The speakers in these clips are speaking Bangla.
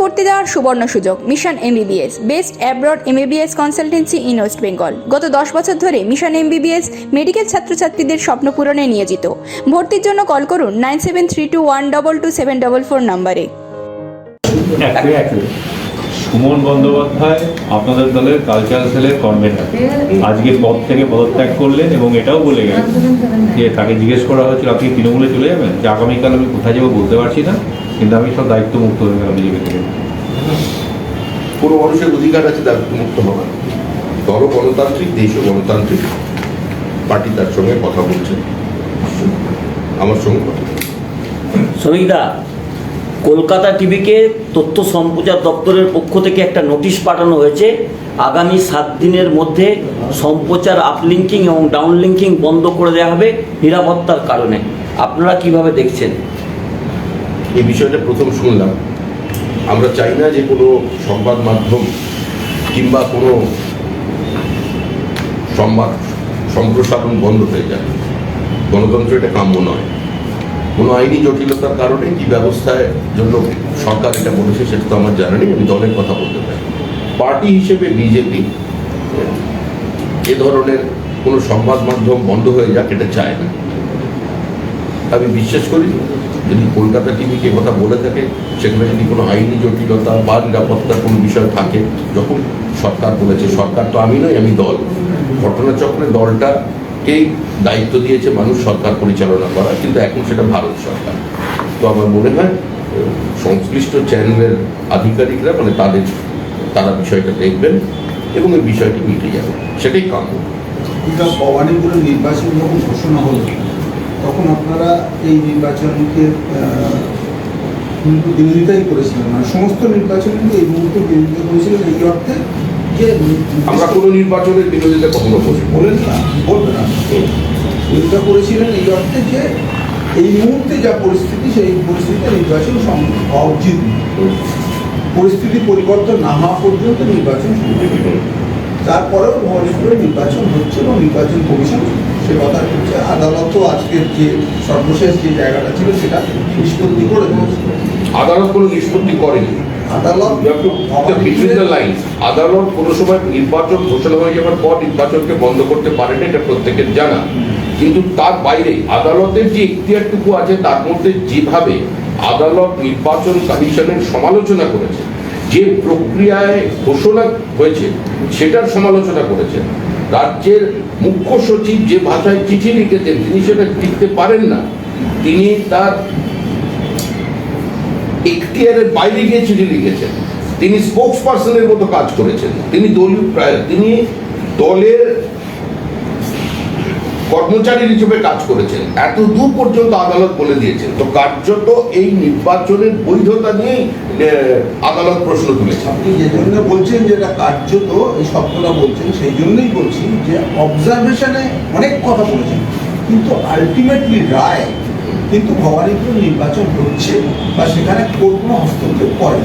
পড়তে যাওয়ার সুবর্ণ সুযোগ। Mission MBBS, best abroad MBBS consultancy in West Bengal. গত 10 বছর ধরে মিশন এমবিবিএস মেডিকেল ছাত্রছাত্রীদের স্বপ্ন পূরণে নিয়োজিত। ভর্তির জন্য কল করুন 9732122744 নম্বরে। সুমন বন্দ্যোপাধ্যায় আপনাদের দলের কালচারাল সেলের কনভেনার আজকে পদ থেকে পদত্যাগ করলেন এবং এটাও বলে গেলেন যে তাকে জিজ্ঞেস করা হয়েছিল আপনি তৃণমূলে চলে যাবেন, যে আগামীকাল আমি কোথায় যাবো বলতে পারছি না, কিন্তু আমি সব দায়িত্ব মুক্ত হয়ে গেলাম বিজেপি থেকে। কোনো মানুষের অধিকার আছে দায়িত্ব মুক্ত হওয়ার। দল গণতান্ত্রিক, দেশও গণতান্ত্রিক, পার্টি তার সঙ্গে কথা বলছে, আমার সঙ্গে কথা। শ্রমিকদা, কলকাতা টিভিকে তথ্য সম্প্রচার দপ্তরের পক্ষ থেকে একটা নোটিশ পাঠানো হয়েছে, আগামী 7 দিনের মধ্যে সম্প্রচার আপলিঙ্কিং এবং ডাউনলিঙ্কিং বন্ধ করে দেওয়া হবে নিরাপত্তার কারণে। আপনারা কিভাবে দেখছেন এই বিষয়টা? প্রথম শুনলাম। আমরা চাই না যে কোনো সংবাদ মাধ্যম কিংবা কোনো সংবাদ সম্প্রসারণ বন্ধ হয়ে যায়। গণতন্ত্র এটা কাম্য নয়। কোনো আইনি জটিলতার কারণে কি ব্যবস্থার জন্য সরকার এটা বলেছে সেটা তো আমার জানা নেই, আমি দলের কথা বলতে পারি। পার্টি হিসেবে বিজেপি এ ধরনের কোনো সংবাদ মাধ্যম বন্ধ হয়ে যাক এটা চায় না। আমি বিশ্বাস করি যদি কলকাতা টিভিকে কথা বলে থাকে সেখানে যদি কোনো আইনি জটিলতা বা নিরাপত্তার কোনো বিষয় থাকে, যখন সরকার বলেছে, সরকার তো আমি নই, আমি দল, ঘটনাচক্রে দলটাকেই দায়িত্ব দিয়েছে মানুষ সরকার পরিচালনা করা, কিন্তু এখন সেটা ভারত সরকার। তো আমার মনে হয় সংশ্লিষ্ট চ্যানেলের আধিকারিকরা মানে তারা বিষয়টা দেখবেন এবং এই বিষয়টি মিটে যাবে, সেটাই কাম্য। ভবানীপুরের নির্বাচন যখন ঘোষণা হলো তখন আপনারা এই নির্বাচনকে বিরোধিতাই করেছিলেন, মানে সমস্ত নির্বাচন কিন্তু এই মুহূর্তে বিরোধিতা করেছিলেন এই অর্থে যে আমরা কোনো নির্বাচনের বিরোধিতা কখনো বলেন না, বলবেন না, বিরোধিতা করেছিলেন এই অর্থে যে এই মুহূর্তে যা পরিস্থিতি সেই পরিস্থিতিতে নির্বাচন হওয়া উচিত। পরিস্থিতি পরিবর্তন না হওয়া পর্যন্ত নির্বাচন শুরু। তারপরেও ভবানীপুরে নির্বাচন হচ্ছে এবং নির্বাচন কমিশন সে কথা হচ্ছে। আদালতও আজকের যে সর্বশেষ যে জায়গাটা ছিল সেটা নিষ্পত্তি করে দিয়েছে। আদালত কোনো নিষ্পত্তি করেনি। আদালত আদালত কোনো সময় নির্বাচন ঘোষণা হয়ে যাওয়ার পর নির্বাচনকে বন্ধ করতে পারে না, এটা প্রত্যেকের জানা। কিন্তু তার বাইরে আদালতের যে এখতিয়ারটুকু আছে তার মধ্যে যেভাবে আদালত নির্বাচন কমিশনের সমালোচনা করেছে, যে প্রক্রিয়ায় ঘোষণা হয়েছে সেটার সমালোচনা করেছেন, রাজ্যের মুখ্য সচিব যে ভাষায় চিঠি লিখেছেন তিনি সেটা লিখতে পারেন না, তিনি তার এখতিয়ারের বাইরে গিয়ে চিঠি লিখেছেন, তিনি স্পোক্স পার্সনের মতো কাজ করেছেন, তিনি দলের কর্মচারী হিসেবে কাজ করেছেন, এত দূর পর্যন্ত আদালত বলে দিয়েছেন। তো কার্যত এই নির্বাচনের বৈধতা নিয়েই আদালত প্রশ্ন তুলেছে। আপনি যে জন্য বলছেন যেটা কার্যত এই শব্দটা বলছেন সেই জন্যই বলছি যে অবজারভেশনে অনেক কথা বলেছেন, কিন্তু আলটিমেটলি রায় কিন্তু ভবানীপুর নির্বাচন হচ্ছে বা সেখানে কোনো হস্তক্ষেপ করেন।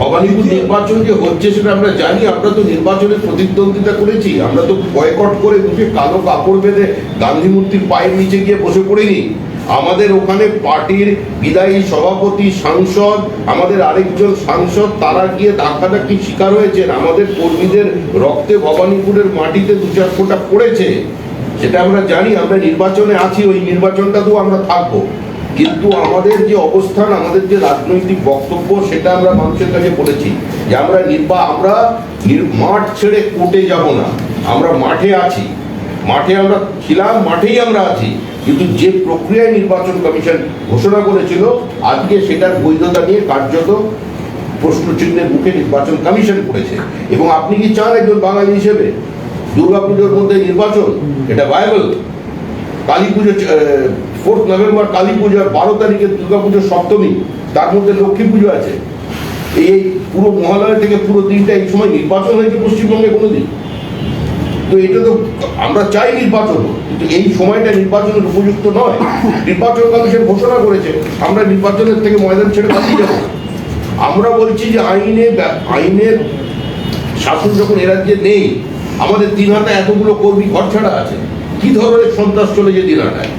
ভবানীপুর নির্বাচন যে হচ্ছে সেটা আমরা জানি, আমরা তো নির্বাচনে প্রতিদ্বন্দ্বিতা করেছি, আমরা তো বয়কট করে মুখে কালো কাপড় বেঁধে গান্ধী মূর্তির পায়ের নিচে গিয়ে বসে পড়িনি। আমাদের ওখানে পার্টির বিদায়ী সভাপতি, সাংসদ, আমাদের আরেকজন সাংসদ তারা গিয়ে ধাক্কাধাক্কি শিকার হয়েছেন, আমাদের কর্মীদের রক্তে ভবানীপুরের মাটিতে 2-4 ফোঁটা পড়েছে, সেটা আমরা জানি। আমরা নির্বাচনে আছি, ওই নির্বাচনটাতেও আমরা থাকবো, কিন্তু আমাদের যে অবস্থান, আমাদের যে রাজনৈতিক বক্তব্য সেটা আমরা মানুষের কাছে বলেছি যে আমরা মাঠ ছেড়ে কোর্টে যাব না, আমরা মাঠে আছি, মাঠে আমরা ছিলাম, মাঠেই আমরা আছি। কিন্তু যে প্রক্রিয়ায় নির্বাচন কমিশন ঘোষণা করেছিল আজকে সেটার বৈধতা নিয়ে কার্যত প্রশ্নচিহ্নের মুখে নির্বাচন কমিশন করেছে। এবং আপনি কি চান একজন বাঙালি হিসেবে দুর্গাপুজোর মধ্যে নির্বাচন? এটা ভায়াবল? কালী পুজো 4 নভেম্বর কালী পুজো, 12 তারিখে দুর্গাপুজোর সপ্তমী, তার মধ্যে লক্ষ্মী পুজো আছে, এই পুরো মহালয়া থেকে পুরো দিনটা এই সময় নির্বাচন হয়েছে পশ্চিমবঙ্গে কোনোদিন? তো এটা তো আমরা চাই নির্বাচন, কিন্তু এই সময়টা নির্বাচনের উপযুক্ত নয়। নির্বাচন কমিশন ঘোষণা করেছে, আমরা নির্বাচনের থেকে ময়দান ছেড়ে পালিয়ে যাবো। আমরা বলছি যে আইনের শাসন যখন এ রাজ্যে নেই, আমাদের দিনহাটা এতগুলো কর্মী ঘর ছাড়া আছে, কি ধরনের সন্ত্রাস চলেছে দিনহাটায়?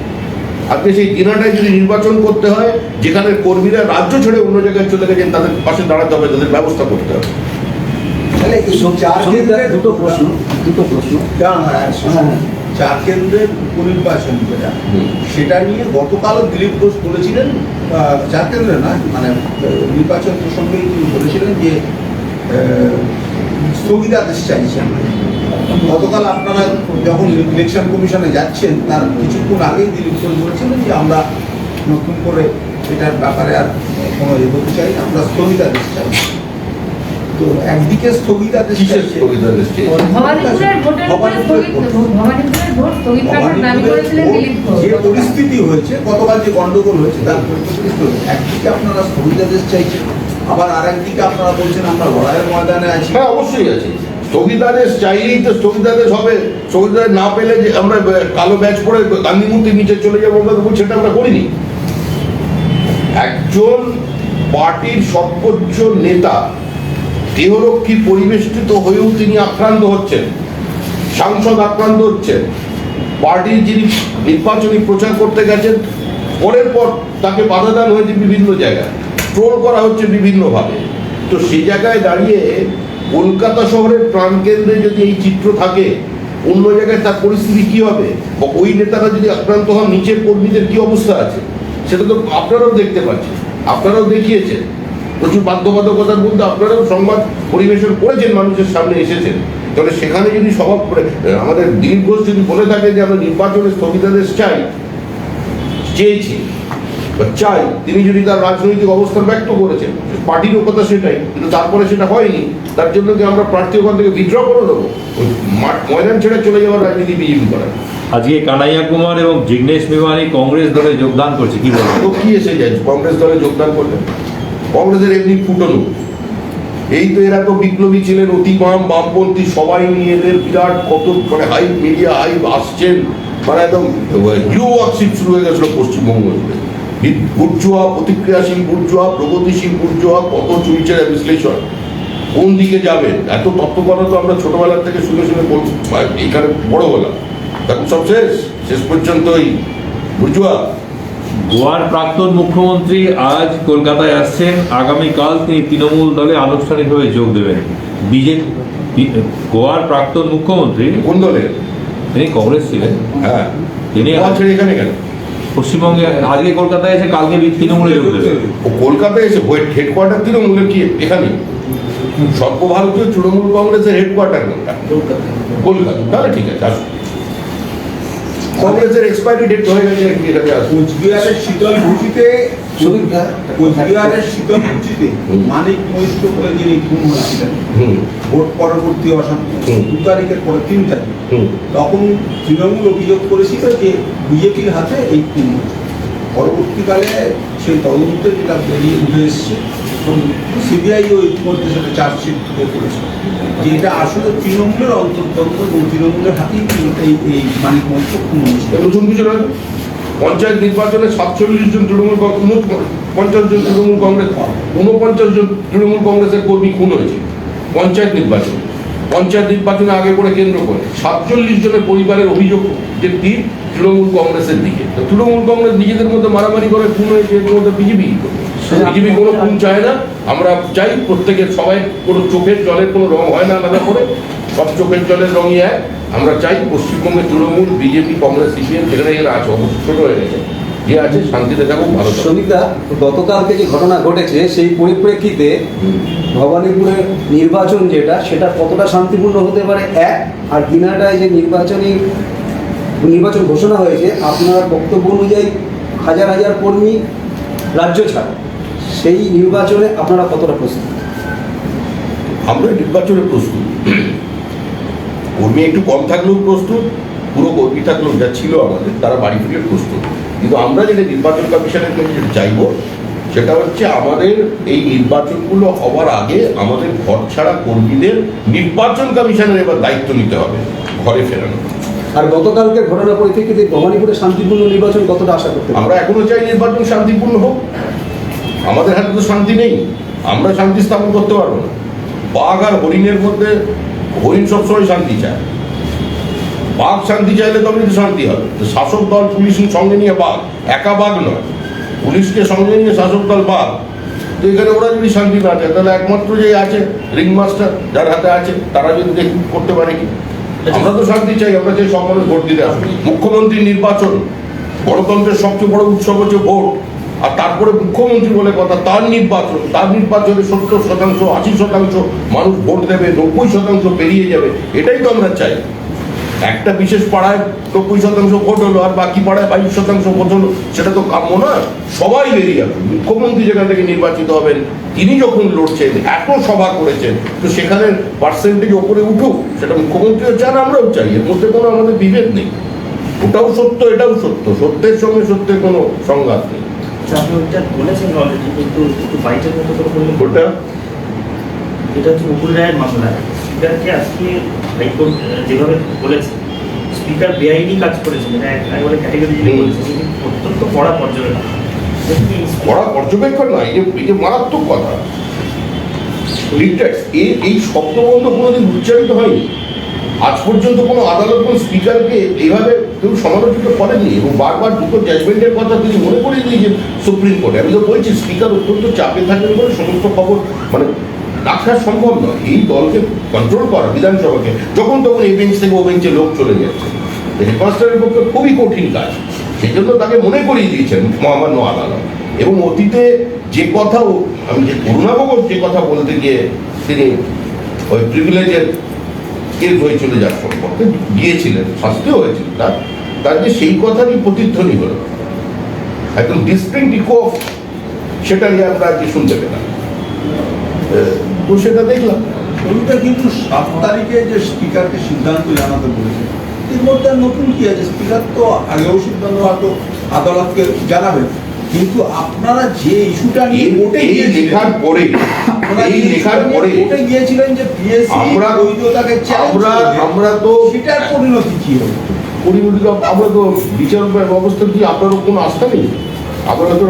আজকে সেই দিনাটায় যদি নির্বাচন করতে হয়, যেখানে কর্মীরা রাজ্য ছেড়ে অন্য জায়গায় চলে গেছেন, তাদের পাশে দাঁড়াতে হবে, তাদের ব্যবস্থা করতে হবে। তাহলে এই চার কেন্দ্রের দুটো প্রশ্ন চার কেন্দ্রের উপনির্বাচন যেটা, সেটা নিয়ে গতকালও দিলীপ ঘোষ বলেছিলেন, চার কেন্দ্রে না মানে নির্বাচন প্রসঙ্গে তিনি বলেছিলেন যে স্থগিতাদেশ চাইছেন। গতকাল আপনারা যখন ইলেকশন কমিশনে যাচ্ছেন তার কিছুক্ষণ আগেই দিলীপ ঘোষ বলেছিলেন যে আমরা নতুন করে এটার ব্যাপারে আর কোনো এগোতে চাই না, আমরা স্থগিতাদেশ চাই। তো একদিকে স্থগিতাদেশ কিসের স্থগিতাদেশ চাই? ভবানীপুরের ভোটের উপরে ভবানীপুরের ভোট স্থগিত রাখার দাবি করেছিলেন দিলীপ ঘোষ। যে পরিস্থিতি হয়েছে, গতকাল যে গন্ডগোল হয়েছে তার পরিস্থিতি, একদিকে আপনারা স্থগিতাদেশ চাইছেন, আবার আর একদিকে আপনারা বলছেন আমরা লড়াইয়ের ময়দানে আছি। হ্যাঁ, অবশ্যই আছে। স্থগিতাদেশ চাইলেই তো স্থগিতাদেশ হবে। স্থগিতাদেশ না পেলে যে আমরা কালো ব্যাচ পরে গান্ধী মূর্তির নিচে চলে যাবো, আমরা তো সেটা আমরা করিনি। একজন পার্টির সর্বোচ্চ নেতা দেহরক্ষী পরিবেষ্টিত হয়েও তিনি আক্রান্ত হচ্ছেন, সাংসদ আক্রান্ত হচ্ছেন। পার্টির যিনি নির্বাচনী প্রচার করতে গেছেন, পরের পর তাকে বাধা দান হয়েছে বিভিন্ন জায়গায়, ট্রোল করা হচ্ছে বিভিন্নভাবে। তো সেই জায়গায় দাঁড়িয়ে কলকাতা শহরের প্রাণকেন্দ্রে যদি এই চিত্র থাকে, অন্য জায়গায় তার পরিস্থিতি কি হবে? বা ওই নেতারা যদি আক্রান্ত হন, নিচের কর্মীদের কি অবস্থা আছে, সেটা তো আপনারাও দেখতে পাচ্ছেন, আপনারাও দেখিয়েছেন। প্রচুর বাধ্যবাধকতার মধ্যে আপনারাও সংবাদ পরিবেশন করেছেন, মানুষের সামনে এসেছেন। তাহলে সেখানে যদি আমাদের দিলীপ ঘোষ যদি বলে থাকে যে আমরা নির্বাচনের স্থগিতাদেশ চেয়েছি বা চাই, তিনি যদি তার রাজনৈতিক অবস্থান ব্যক্ত করেছেন, পার্টিরও কথা সেটাই, কিন্তু তারপরে সেটা হয়নি, তার জন্য কি আমরা প্রার্থী ওখান থেকে বিড্র করে দেবো? ময়দান ছেড়ে চলে যাওয়ার রাজনীতি বিজেপি করার। আজকে কানাইয়া কুমার এবং জিগ্নেশ মেবানি কংগ্রেস দলে যোগদান করছে, কি বলবো? তো কি এসে যায় কংগ্রেস দলে যোগদান করলেন? কংগ্রেসের এমনি ফুটনো, এই তো এরা তো বিপ্লবী ছিলেন, অতি বামপন্থী, সবাই নিয়ে এদের বিরাট কত মানে হাইপ, মিডিয়া হাইপ আসছেন, মানে একদম হিউ ওয়ার্কশিপ শুরু হয়ে গেছিল পশ্চিমবঙ্গ জুড়ে। বুর্জোয়া, প্রতিক্রিয়াশীল বুর্জোয়া, প্রগতিশীল বুর্জোয়া, কত চুইচের বিশ্লেষণ, কোন দিকে যাবেন? এত তত্ত্বকথা তো আমরা ছোটবেলার থেকে শুনে শুনে এইখানে বড় হলাম, তখন সব শেষ পর্যন্ত ওই বুর্জোয়া। গোয়ার প্রাক্তন মুখ্যমন্ত্রী আজ কলকাতায় আসছেন, আগামীকাল তিনি তৃণমূল দলে আনুষ্ঠানিকভাবে যোগ দেবেন। বিজেপি গোয়ার প্রাক্তন মুখ্যমন্ত্রী কোন দলের? তিনি কংগ্রেস ছিলেন, হ্যাঁ, তিনি ছেড়ে এখানে কেন? পশ্চিমবঙ্গে আজকে কলকাতায় এসে কালকে তৃণমূলে যোগ দেবেন। ও কলকাতায় এসে হেডকোয়ার্টার তৃণমূলের কি এখানে? সর্বভারতীয় তৃণমূল কংগ্রেসের হেডকোয়ার্টার কোনটা? কলকাতা। তাহলে ঠিক আছে, আসুন। কংগ্রেসের এক্সপায়ারি ডেট হয়ে গেছে, এটাকে আসুন। কোচবিহারের শীতলকুচিতে মানিক মৈত্র বলে যিনি খুন হয়েছিলেন ভোট পরবর্তী অশান্তি 2 তারিখের পরে 3 তারিখ, তখন তৃণমূল অভিযোগ করেছিল যে বিজেপির হাতে এই খুন হয়েছে। পরবর্তীকালে সেই তদন্তে যেটা বেরিয়ে উঠে এসছে, সিবিআইও ইতিমধ্যে সেটা চার্জশিট করেছে যে এটা আসলে তৃণমূলের অন্তর্তন্ত্র এবং তৃণমূলের হাতেই এই মানিক মৈত্র খুন হয়েছে। নতুন কিছু নয়, পঞ্চায়েত নির্বাচনে 47 জন তৃণমূল 50 জন তৃণমূল কংগ্রেস, 49 জন তৃণমূল কংগ্রেসের কর্মী খুন হয়েছে পঞ্চায়েত নির্বাচনে আগে করে কেন্দ্র করে। 47 জনের পরিবারের অভিযোগ যে তৃণমূল কংগ্রেসের দিকে। তো তৃণমূল কংগ্রেস নিজেদের মধ্যে মারামারি করে খুন হয়েছে, এর মধ্যে বিজেপি কোনো খুন চায় না। আমরা চাই প্রত্যেকের, সবাই কোনো চোখের জলের কোনো রং হয় না আলাদা করে, সব চোখের জলের রঙই এক। আমরা চাই পশ্চিমবঙ্গে তৃণমূল, বিজেপি, কংগ্রেস, সিপিএম যেখানে এখানে আছে, অবশ্য ছোট হয়ে গেছে, যে আছে শান্তিতে থাকুক, ভালো থাকুক। সবিতা, গতকালকে যে ঘটনা ঘটেছে সেই পরিপ্রেক্ষিতে ভবানীপুরের নির্বাচন যেটা, সেটা কতটা শান্তিপূর্ণ হতে পারে এক, আর দিনাটায় যে নির্বাচন ঘোষণা হয়েছে আপনার বক্তব্য অনুযায়ী হাজার হাজার কর্মী রাজ্য ছাড়া, সেই নির্বাচনে আপনারা কতটা প্রস্তুত? আমরা নির্বাচনে প্রস্তুত, কর্মী একটু কম থাকলেও প্রস্তুত, পুরো কর্মী থাকলেও যা ছিল আমাদের তারা বাড়ি ফিরে প্রস্তুত। কিন্তু আমরা যেটা নির্বাচন কমিশনের কাছে যেটা চাইব, সেটা হচ্ছে আমাদের এই নির্বাচনগুলো হওয়ার আগে আমাদের ঘর ছাড়া কর্মীদের নির্বাচন কমিশনের এবার দায়িত্ব নিতে হবে, ঘরে ফেরানো। আর গতকালকের ঘটনার পরিপ্রেক্ষিতে ভবানীপুরে শান্তিপূর্ণ নির্বাচন কতটা আশা করতে? আমরা এখনো চাই নির্বাচন শান্তিপূর্ণ হোক, আমাদের হাতে তো শান্তি নেই, আমরা শান্তি স্থাপন করতে পারবো না। বাঘ আর হরিণের মধ্যে হরিণ সবসময় শান্তি চায়, বাঘ শান্তি চাইলে তবে তো শান্তি হবে। তো শাসক দল পুলিশের সঙ্গে নিয়ে বাঘ, একা বাঘ নয়, পুলিশকে সঙ্গে নিয়ে শাসক দল বাঘ। তো এখানে ওরা যদি শান্তি না চায় তাহলে একমাত্র যে আছে রিং মাস্টার যার হাতে আছে তারা যদি দেখি করতে পারে কি। আমরা তো শান্তি চাই, আমরা চাই সব মানুষ ভোট দিতে আসুন। মুখ্যমন্ত্রী নির্বাচন, গণতন্ত্রের সবচেয়ে বড় উৎসব হচ্ছে ভোট, আর তারপরে মুখ্যমন্ত্রী বলে কথা, তার নির্বাচনে 70%, 80% মানুষ ভোট দেবে, 90% পেরিয়ে যাবে, এটাই তো আমরা চাই। একটা বিশেষ পাড়ায় 90% ভোট হলো আর বাকি পাড়ায় 22% ভোট হলো, সেটা তো কাম্য না। সবাই বেরিয়ে আসুন। মুখ্যমন্ত্রী যেখান থেকে নির্বাচিত হবেন, তিনি যখন লড়ছেন, এত সভা করেছেন, তো সেখানে পার্সেন্টেজ ওপরে উঠুক, সেটা মুখ্যমন্ত্রীও চান, আমরাও চাই, এর মধ্যে কোনো আমাদের বিভেদ নেই। ওটাও সত্য, এটাও সত্য, সত্যের সঙ্গে সত্যের কোনো সংঘাত নেই। আপনি ওইটা বলেছেন অলরেডি, কিন্তু একটু বাইটের মতো করে বললেন। ওটা এটা হচ্ছে মুকুল রায়ের মামলা। স্পিকারকে আজকে হাইকোর্ট যেভাবে বলেছে স্পিকার বেআইনি কাজ করেছেন, এটা একবারে ক্যাটেগরি বলেছে, সেটি অত্যন্ত কড়া পর্যবেক্ষণ। কড়া পর্যবেক্ষণ নয়, এই যে মারাত্মক কথা। এই শব্দবন্ধ কোনোদিন উচ্চারিত হয়নি। আজ পর্যন্ত কোনো আদালত কোনো স্পিকারকে এইভাবে কেউ সমালোচিত করেননি, এবং বারবার দুটো জাজমেন্টের কথা তিনি মনে করিয়ে দিয়েছেন সুপ্রিম কোর্টে। আমি তো বলছি স্পিকার অত্যন্ত চাপে থাকেন বলে সমস্ত খবর মানে রাখা সম্ভব নয়। এই দলকে কন্ট্রোল করা, বিধানসভাকে, যখন তখন এই বেঞ্চ থেকে ও বেঞ্চে লোক চলে যাচ্ছে, হেডমাস্টারের পক্ষে খুবই কঠিন কাজ। সেই জন্য তাকে মনে করিয়ে দিয়েছেন মহামান্য আদালত। এবং অতীতে যে কথা আমি যে করুণাবগর যে কথা বলতে গিয়ে তিনি ওই প্রিভিলেজের কেস হয়ে চলে যাওয়ার সম্পর্কে গিয়েছিলেন, শাস্তিও হয়েছিল তার যে সেই কথারই প্রতিধ্বনি হল, একদম ডিসটিংক্ট ইকো, সেটা নিয়ে আমরা আজকে শুনতে পেলাম। তো সেটা দেখলাম। ওইটা কিন্তু 7 তারিখে যে স্পিকারকে সিদ্ধান্ত জানাতে বলেছে, এর মধ্যে আর নতুন কি আছে? স্পিকার তো আগেও সিদ্ধান্ত হয়তো আদালতকে জানাবেন, কিন্তু আপনারা যে ইস্যুটা নিয়ে কোর্টে লেখার পরে গিয়েছিলেন যে পিএসসি বৈধতাকে আমরা তো সেটার পরিণতি কি হবে? পরিণতি আমরা তো বিচার ব্যবস্থা কি আপনারও কোনো আস্থা নেই? আপনারা তো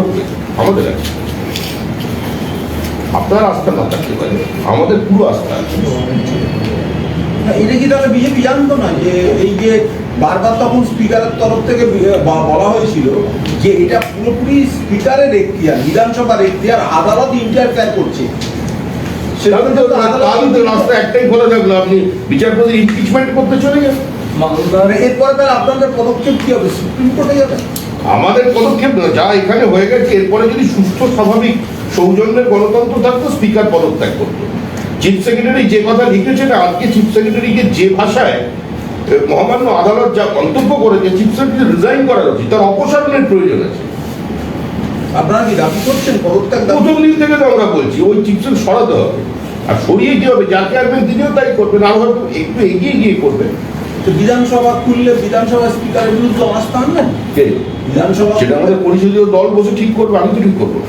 আমাদের আছে, আপনার আস্থা না থাকতে পারে, আমাদের পুরো আস্থা আছে। এটা কি তাহলে বিজেপি জানতো না যে এই যে বারবার তখন স্পিকারের তরফ থেকে বলা হয়েছিল যে এটা পুরোপুরি স্পিকারের এখতিয়ার, বিধানসভার এখতিয়ার, আদালত ইন্টারফেয়ার করছে? রাস্তা একটাই খোলা থাকলো, আপনি বিচারপতির ইমপিচমেন্ট করতে চলে যান। এরপরে তাহলে আপনাদের পদক্ষেপ কি হবে? সুপ্রিম কোর্টে যাবে? আমাদের পদক্ষেপ যা এখানে হয়ে গেছে, এরপরে যদি সুস্থ স্বাভাবিক সৌজন্যের গণতন্ত্র থাকতো, স্পিকার পদত্যাগ করতো। চিফ সেক্রেটারি যে কথা লিখেছেন, আজকে চিফ সেক্রেটারিকে যে ভাষায় মহামান্য আদালত যা মন্তব্য করেছে, চিফ সেক্রেটারি রিজাইন করা উচিত, তার অপসারণের প্রয়োজন আছে। আপনারা কি দাবি করছেন পদত্যাগ? প্রথম দিন থেকে তো আমরা বলছি ওই চিফ সেক্রেটারি সরাতে হবে, আর সরিয়ে কি হবে, যাকে আসবেন তিনিও তাই করবেন, আর হয়তো একটু এগিয়ে গিয়ে করবেন। তো বিধানসভা খুললে বিধানসভা স্পিকারের বিরুদ্ধে অনাস্থা আনবেন? বিধানসভা সেটা আমাদের পরিষদীয় দল বসে ঠিক করবে, আমি তো ঠিক করবো,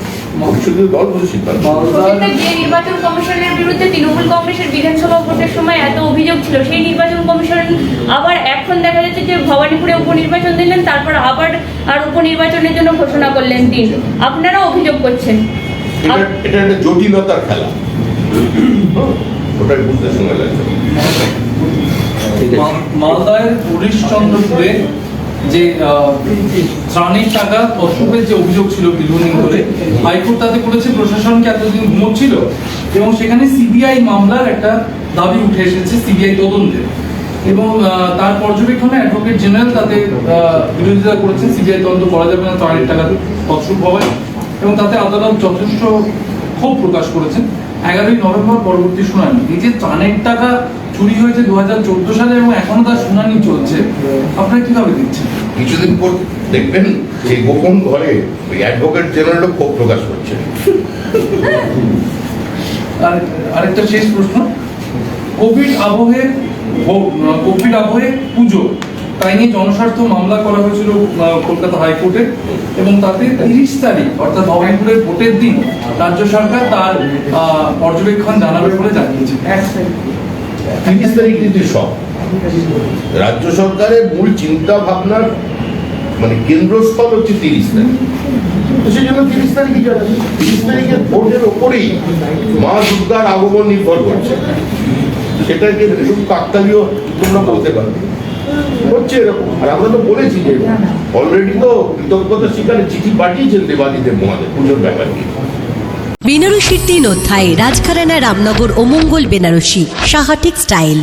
পরিষদীয় দল বসে সিদ্ধান্ত। যে নির্বাচন কমিশনের বিরুদ্ধে তৃণমূল কংগ্রেসের বিধানসভা ভোটের সময় এত অভিযোগ ছিল, সেই নির্বাচন কমিশন আবার এখন দেখা যাচ্ছে যে ভবানীপুরে উপনির্বাচন দিলেন, তারপর আবার আর উপনির্বাচনের জন্য ঘোষণা করলেন দিন। আপনারা অভিযোগ করছেন এটা একটা জটিলতার খেলা, ওটাই বুঝতে সময় লাগছে। মালদার হরিশচন্দ্রপুরে যে ত্রাণের টাকা তসরূপের যে অভিযোগ ছিল দীর্ঘদিন ধরে, হাইকোর্ট তাতে করেছে প্রশাসনকে এতদিন ঘুমোচ্ছিল, এবং সেখানে সিবিআই মামলার একটা দাবি উঠে এসেছে, সিবিআই তদন্তের, এবং তার পর্যবেক্ষণে অ্যাডভোকেট জেনারেল তাতে বিরোধিতা করেছেন, সিবিআই তদন্ত করা যাবে না ত্রাণের টাকা তসরূপ হওয়ায়, এবং তাতে আদালত যথেষ্ট ক্ষোভ প্রকাশ করেছেন। 11ই নভেম্বর পরবর্তী শুনানি। এই যে ত্রাণের টাকা চুরি হয়েছে 2014 সালে এবং এখনো তার শুনানি চলছে, আপনারা কিভাবে দিচ্ছেন? কিছুদিন পর দেখবেন যে গোপন ঘরে ওই অ্যাডভোকেট জেনারেলও ক্ষোভ প্রকাশ করছে। আরেকটা শেষ প্রশ্ন, কোভিড আবহে পুজো, তাই নিয়ে জনস্বার্থ মামলা করা হয়েছিল কলকাতা হাইকোর্টে, এবং তাতে 30 তারিখ অর্থাৎ ভবানীপুরের ভোটের দিন রাজ্য সরকার তার পর্যবেক্ষণ জানাবে বলে জানিয়েছে। 30 তারিখ কিন্তু সব রাজ্য সরকারের মূল চিন্তা ভাবনার মানে কেন্দ্রস্থল হচ্ছে 30 তারিখ। সেই জন্য 30 তারিখই জানাবে। 30 তারিখের ভোটের ওপরেই মা দুর্গার আগমন নির্ভর করছে, সেটাকে কাকতালীয় তোমরা বলতে পারবে। হচ্ছে এরকম। আর আমরা তো বলেছি যে অলরেডি তো কৃতজ্ঞতা স্বীকারে চিঠি পাঠিয়েছেন দেবাদিদেব মহাদেব পুজোর ব্যাপারে। বেনারসির 3 অধ্যায়, রাজঘরানা, রামনগর ও মঙ্গল বেনারসি, সাহা টেক্সটাইল।